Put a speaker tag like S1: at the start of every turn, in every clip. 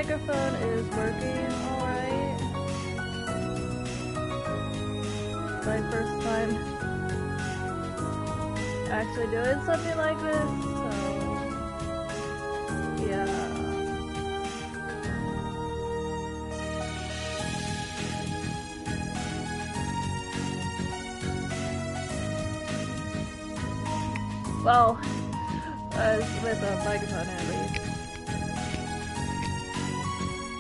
S1: microphone is working alright. My first time actually doing something like this, so yeah. Well, with a microphone at least.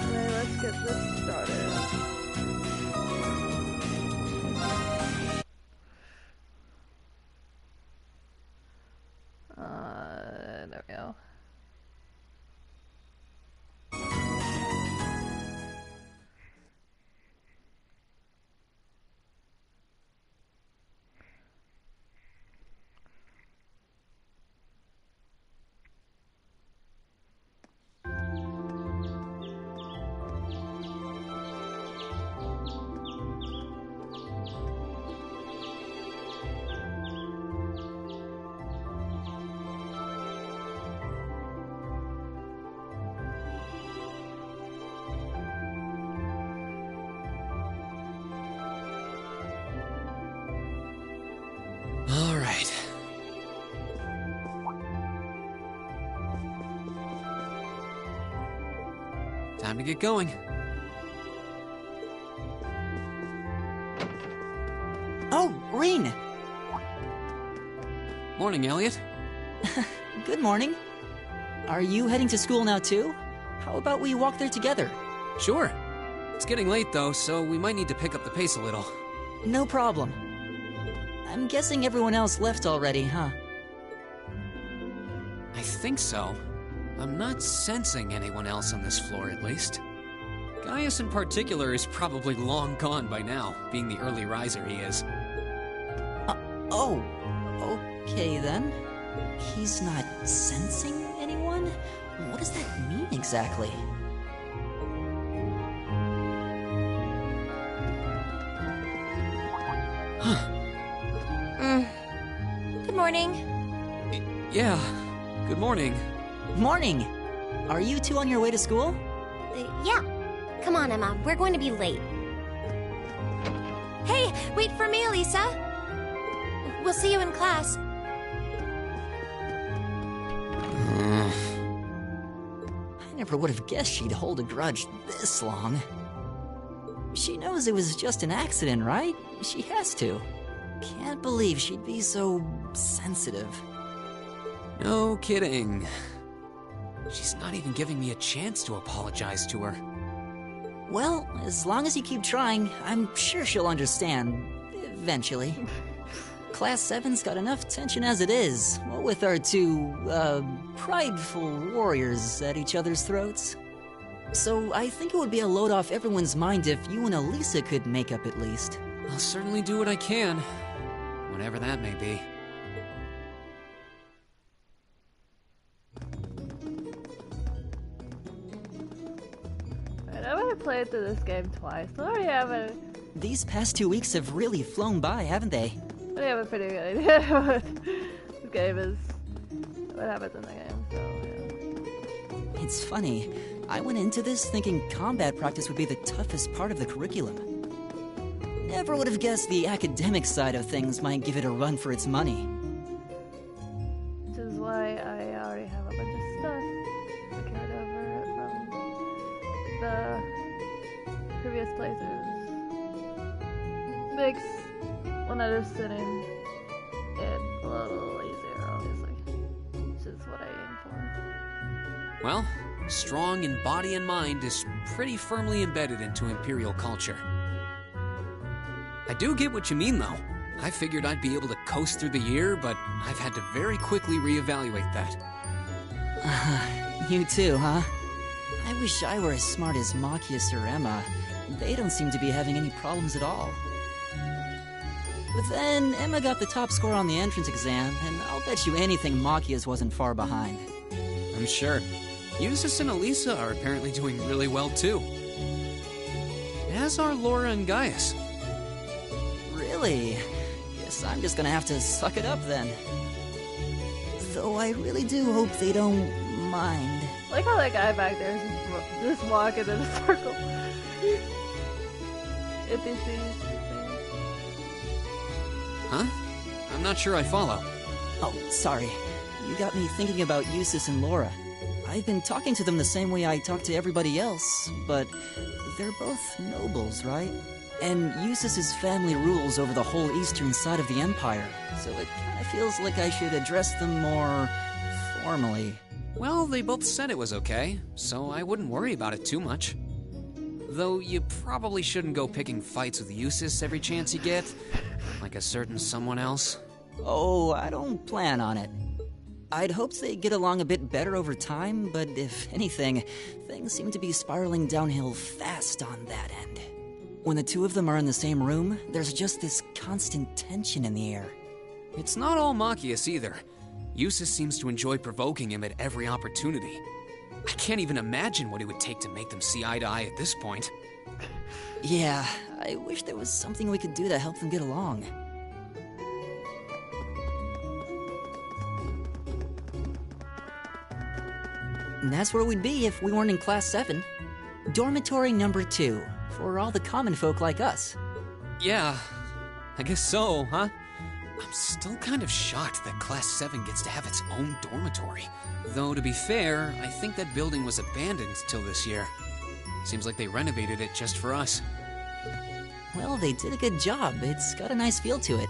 S1: Okay, let's get this started. There we go.
S2: All right. Time to get going.
S3: Oh, Rean!
S2: Morning, Elliot.
S3: Good morning. Are you heading to school now too? How about we walk there together?
S2: Sure. It's getting late though, so we might need to pick up the pace a little.
S3: No problem. I'm guessing everyone else left already, huh?
S2: I think so. I'm not sensing anyone else on this floor, at least. Gaius in particular is probably long gone by now, being the early riser he is.
S3: Oh, okay then. He's not sensing anyone? What does that mean exactly?
S4: Good morning.
S2: Yeah, good morning.
S3: Morning! Are you two on your way to school?
S4: Yeah. Come on, Emma. We're going to be late. Hey, wait for me, Elisa. We'll see you in class.
S3: I never would have guessed she'd hold a grudge this long. She knows it was just an accident, right? She has to. Can't believe she'd be so sensitive.
S2: No kidding. She's not even giving me a chance to apologize to her.
S3: Well, as long as you keep trying, I'm sure she'll understand. Eventually. Class 7's got enough tension as it is, what with our two, prideful warriors at each other's throats. So I think it would be a load off everyone's mind if you and Elisa could make up at least.
S2: I'll certainly do what I can, whatever that may be.
S1: I've already played through this game twice. I already have a
S3: These past 2 weeks have really flown by, haven't they?
S1: pretty good idea what this game is, what happens in the game, so yeah.
S3: It's funny. I went into this thinking combat practice would be the toughest part of the curriculum. Never would have guessed the academic side of things might give it a run for its money.
S1: Which is why I already have a bunch of stuff I carried over from the previous playthroughs. Makes one that is sitting it a little easier, obviously, which is what I aim for.
S2: Well, strong in body and mind is pretty firmly embedded into Imperial culture. I do get what you mean, though. I figured I'd be able to coast through the year, but I've had to very quickly reevaluate that.
S3: You too, huh? I wish I were as smart as Machias or Emma. They don't seem to be having any problems at all. But then, Emma got the top score on the entrance exam, and I'll bet you anything Machias wasn't far behind.
S2: I'm sure. Eustace and Elisa are apparently doing really well, too. As are Laura and Gaius.
S3: Really? Guess I'm just gonna have to suck it up then. Though I really do hope they don't mind.
S1: Like how that guy back there is just walking in a circle. NPCs.
S2: Huh? I'm not sure I follow.
S3: Oh, sorry. You got me thinking about Eustace and Laura. I've been talking to them the same way I talk to everybody else, but they're both nobles, right? And Eustace's family rules over the whole eastern side of the Empire, so it kind of feels like I should address them more formally.
S2: Well, they both said it was okay, so I wouldn't worry about it too much. Though you probably shouldn't go picking fights with Eustace every chance you get, like a certain someone else.
S3: Oh, I don't plan on it. I'd hoped they'd get along a bit better over time, but if anything, things seem to be spiraling downhill fast on that end. When the two of them are in the same room, there's just this constant tension in the air.
S2: It's not all Machias either. Eustace seems to enjoy provoking him at every opportunity. I can't even imagine what it would take to make them see eye to eye at this point.
S3: Yeah, I wish there was something we could do to help them get along. And that's where we'd be if we weren't in Class 7. Dormitory number 2, for all the common folk like us.
S2: Yeah, I guess so, huh? I'm still kind of shocked that Class 7 gets to have its own dormitory. Though, to be fair, I think that building was abandoned till this year. Seems like they renovated it just for us.
S3: Well, they did a good job. It's got a nice feel to it.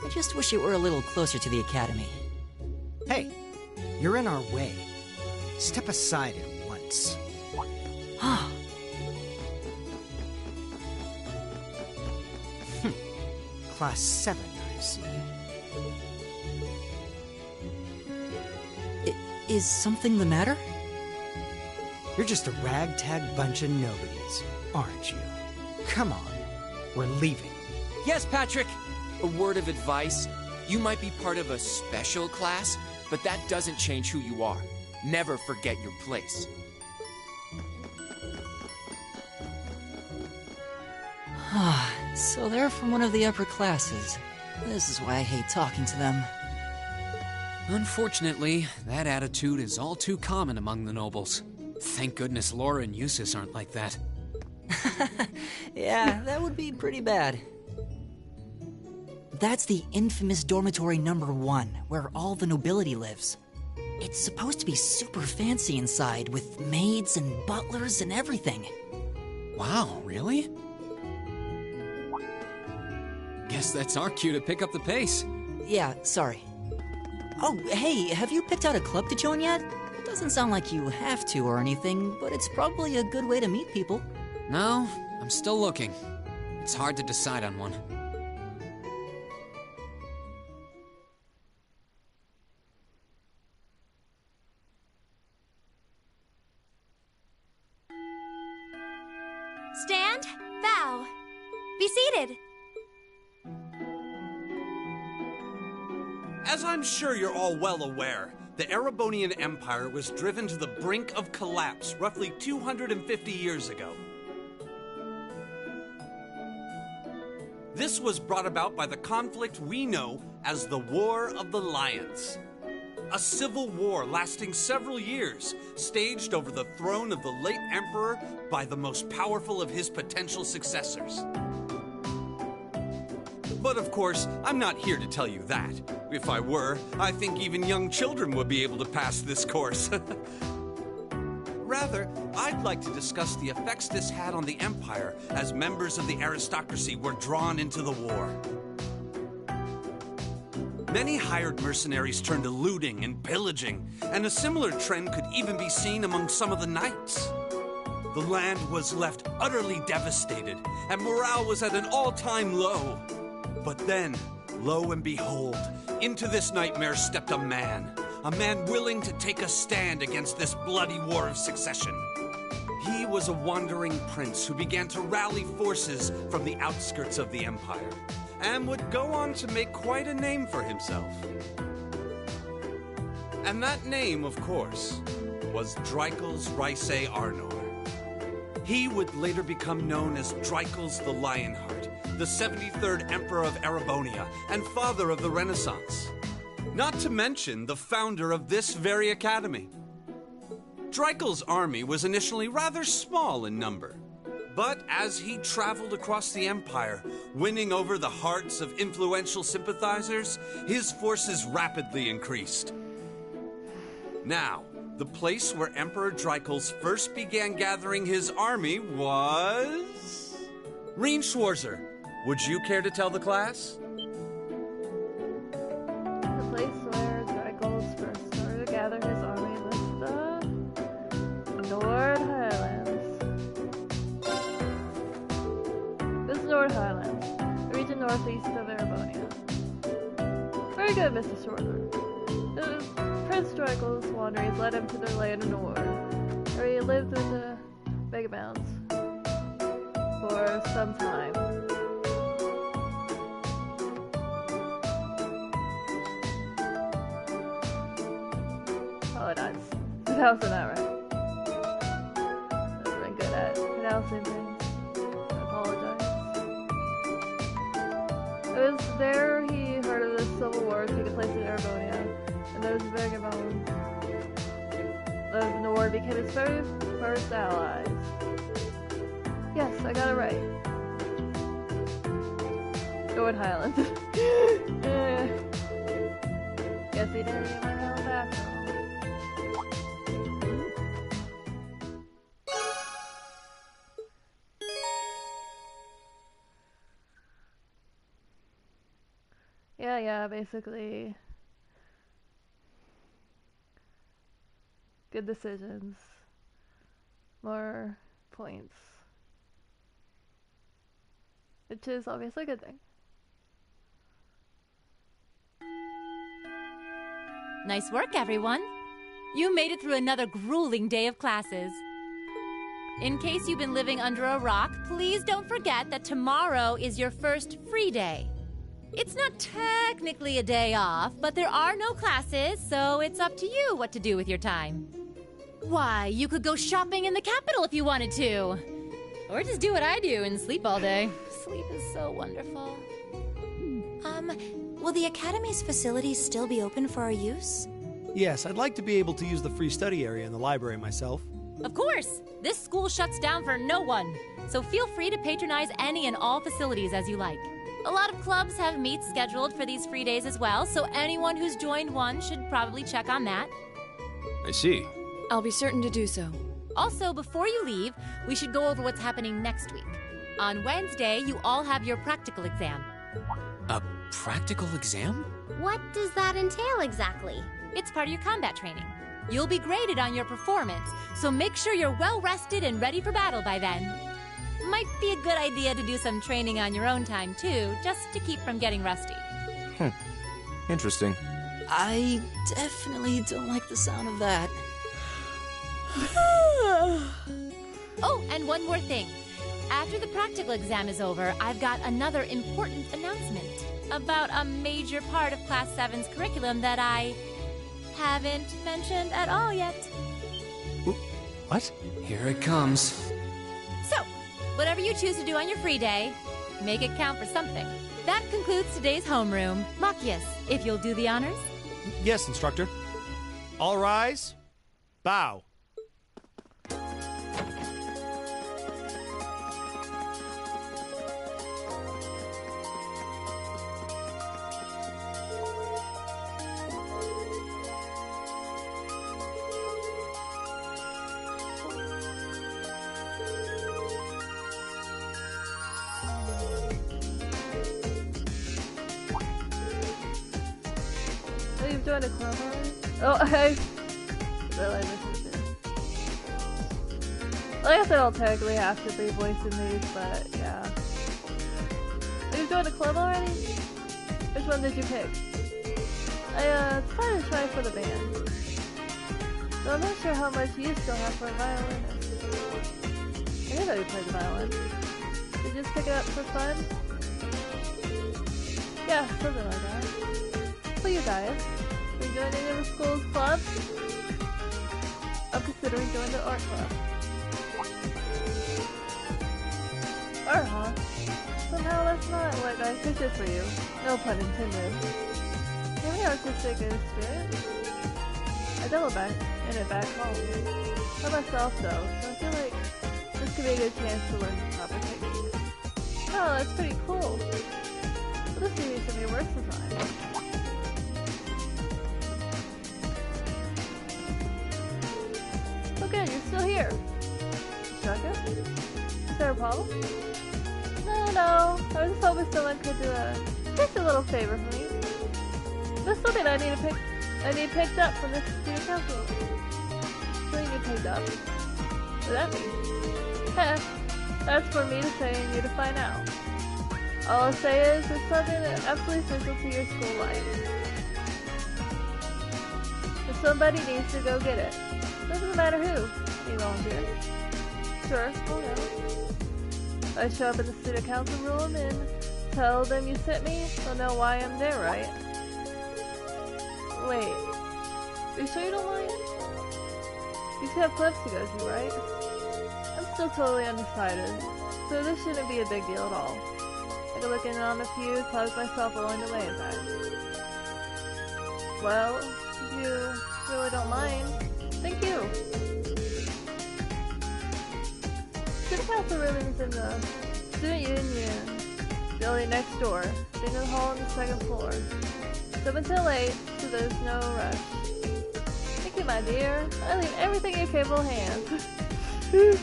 S3: I just wish it were a little closer to the academy.
S5: Hey, you're in our way. Step aside at once. Class 7, I see.
S3: Is something the matter?
S5: You're just a ragtag bunch of nobodies, aren't you? Come on, we're leaving.
S6: Yes, Patrick! A word of advice. You might be part of a special class, but that doesn't change who you are. Never forget your place.
S3: So they're from one of the upper classes. This is why I hate talking to them.
S2: Unfortunately, that attitude is all too common among the nobles. Thank goodness Laura and Eustace aren't like that.
S3: Yeah, that would be pretty bad. That's the infamous dormitory number 1, where all the nobility lives. It's supposed to be super fancy inside, with maids and butlers and everything.
S2: Wow, really? Guess that's our cue to pick up the pace.
S3: Yeah, sorry. Oh, hey, have you picked out a club to join yet? Doesn't sound like you have to or anything, but it's probably a good way to meet people.
S2: No, I'm still looking. It's hard to decide on one.
S4: Stand, bow. Be seated.
S7: As I'm sure you're all well aware, the Erebonian Empire was driven to the brink of collapse roughly 250 years ago. This was brought about by the conflict we know as the War of the Lions. A civil war lasting several years, staged over the throne of the late emperor by the most powerful of his potential successors. But of course, I'm not here to tell you that. If I were, I think even young children would be able to pass this course. Rather, I'd like to discuss the effects this had on the Empire as members of the aristocracy were drawn into the war. Many hired mercenaries turned to looting and pillaging, and a similar trend could even be seen among some of the knights. The land was left utterly devastated, and morale was at an all-time low. But then, lo and behold, into this nightmare stepped a man willing to take a stand against this bloody war of succession. He was a wandering prince who began to rally forces from the outskirts of the Empire, and would go on to make quite a name for himself. And that name, of course, was Drycles Rhysei Arnor. He would later become known as Drycles the Lionheart, the 73rd Emperor of Erebonia, and father of the Renaissance. Not to mention the founder of this very academy. Dreikel's army was initially rather small in number. But as he traveled across the Empire, winning over the hearts of influential sympathizers, his forces rapidly increased. Now, the place where Emperor Dreikels first began gathering his army was... Reen Schwarzer, would you care to tell the class?
S1: The place where Dreikels first started to gather his army was the Nord Highlands. This is Nord Highlands, a region northeast of Erebonia. Very good, Mr. Schwarzer. Prince Dreikels' wanderings led him to the land of Nord, where he lived with the Megabounds for some time. Apologize. Pronouncing that right. I've been good at pronouncing things. I apologize. It was there he heard of the civil war taking place in Erebonia, and those vagabonds of Nord became his very first allies. Yes, I got it right. Nord Highlands. Guess he didn't even know that. Yeah, basically. Good decisions. More points. Which is obviously a good thing.
S8: Nice work, everyone. You made it through another grueling day of classes. In case you've been living under a rock, please don't forget that tomorrow is your first free day. It's not technically a day off, but there are no classes, so it's up to you what to do with your time. Why, you could go shopping in the capital if you wanted to. Or just do what I do and sleep all day. Sleep is so wonderful.
S4: Will the Academy's facilities still be open for our use?
S9: Yes, I'd like to be able to use the free study area in the library myself.
S8: Of course! This school shuts down for no one, so feel free to patronize any and all facilities as you like. A lot of clubs have meets scheduled for these free days as well, so anyone who's joined one should probably check on that.
S6: I see.
S10: I'll be certain to do so.
S8: Also, before you leave, we should go over what's happening next week. On Wednesday, you all have your practical exam.
S2: A practical exam?
S4: What does that entail exactly?
S8: It's part of your combat training. You'll be graded on your performance, so make sure you're well rested and ready for battle by then. Might be a good idea to do some training on your own time, too, just to keep from getting rusty.
S6: Interesting.
S3: I definitely don't like the sound of that.
S8: Oh, and one more thing. After the practical exam is over, I've got another important announcement about a major part of Class 7's curriculum that I haven't mentioned at all yet.
S9: What?
S2: Here it comes.
S8: So, whatever you choose to do on your free day, make it count for something. That concludes today's homeroom. Machias, if you'll do the honors.
S9: Yes, instructor. All rise. Bow.
S1: You've joined a club already? Oh, I realized this is it. Well, I guess I don't technically have to be voicing these, but yeah. You've joined a club already? Which one did you pick? I decided to try for the band. So I'm not sure how much you still have for a violinist. I didn't know you played the violin. Did you just pick it up for fun? Yeah, something like that. For you guys, are you joining any of the school's clubs? I'm considering joining the art club. Art, huh? Somehow that's not what I pictured for you. No pun intended. Do you have any artistic experience? I double back in it back home. By myself though, so I feel like this could be a good chance to learn the proper techniques. Oh, that's pretty cool. Let's see some of your work design. Okay, you're still here. Shaka? Is there a problem? No. I was just hoping someone could do just a little favor for me. There's something I need picked up from this student council. Something you need picked up? What does that mean? That's for me to say and you to find out. All I'll say is it's something that's absolutely essential to your school life. If somebody needs to go get it, doesn't matter who. You volunteer? Sure, I'll go. I show up at the student council room and tell them you sent me. They'll know why I'm there, right? Wait, are you sure you don't mind? You still have clubs to go to, right? I'm still totally undecided, so this shouldn't be a big deal at all. I can look in on a few clubs myself along the way, in fact. Well, if you really don't mind, thank you. Student council room is in the student union building next door, in the hall on the second floor. It's up until 8, so there's no rush. Thank you, my dear. I leave everything in your capable hands. Okay.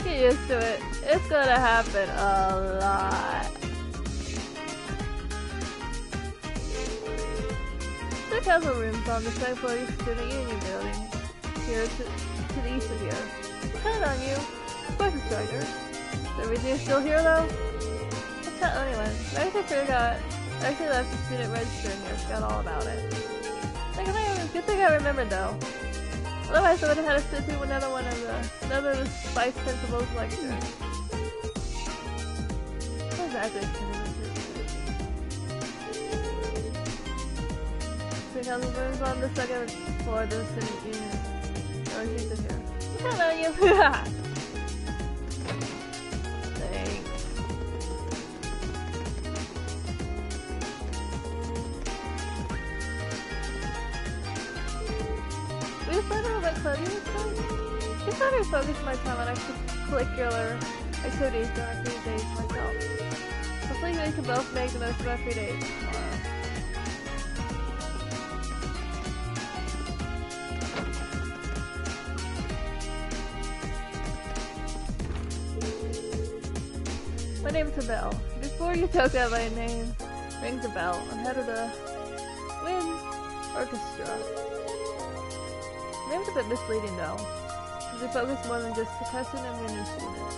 S1: Get used to it. It's gonna happen a lot. The council room's on the second floor of the student union building, here to the east of here. Count on you. Of course, instructor. Is everything still here, though? Let's not anyone. I actually left the student register in here. Forgot all about it. Good thing I remembered, though. Otherwise, I would have had to sit through another of the Vice Principal's lectures. What exactly is the council room's on the second floor of the student union. Oh, she's in here. Count on you. Thanks. We decided on what club you would start? I thought I focused my time on extracurricular activities during my free days myself. Hopefully we can both make the most of our free days tomorrow. My name's Abel. Before you talk out my name, rings a bell. I'm head of the Wind Orchestra. The name's a bit misleading though, because we focus more than just percussion and wind instruments.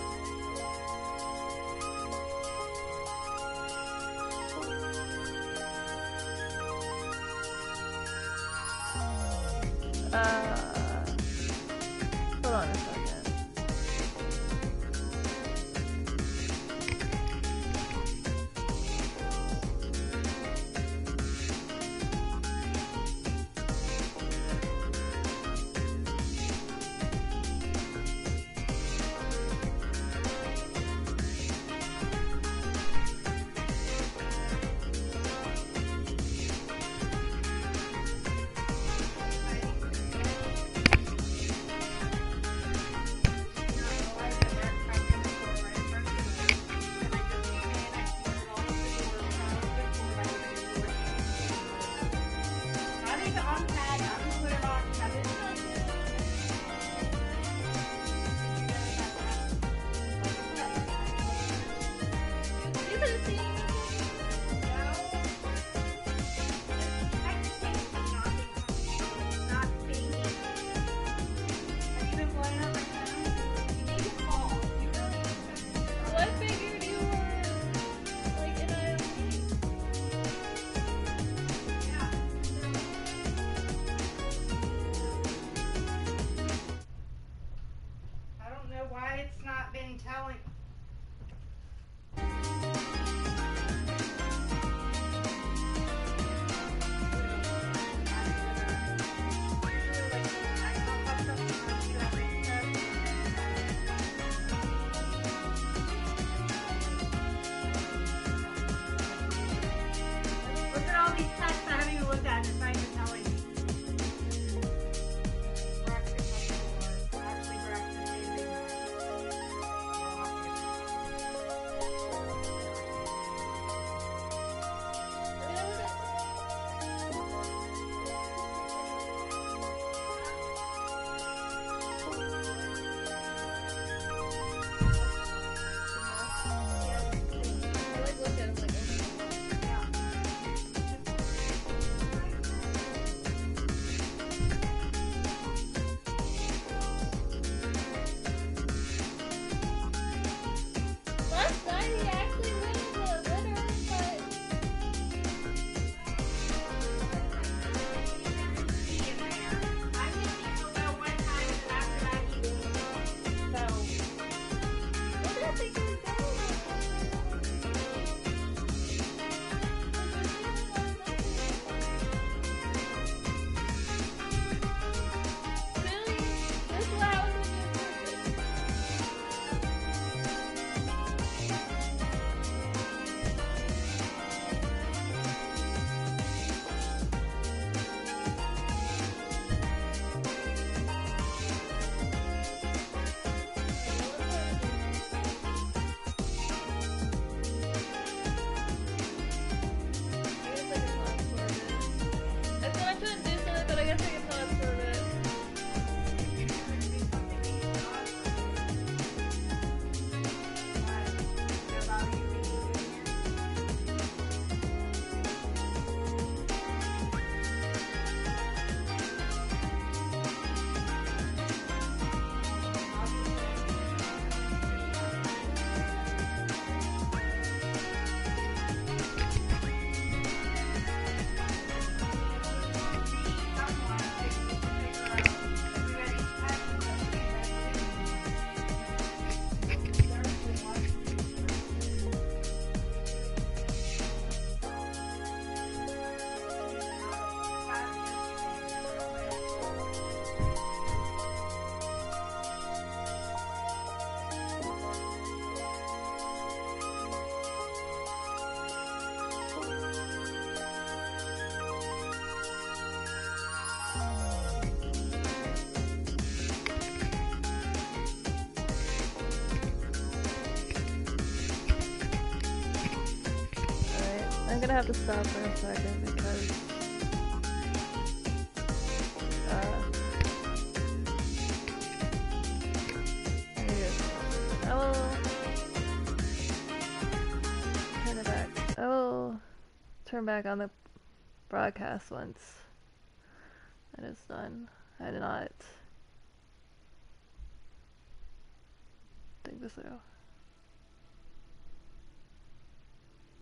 S1: Hold on a second. gonna have to stop for a second because I will turn it back. I will turn back on the broadcast once it is done. I did not think this through.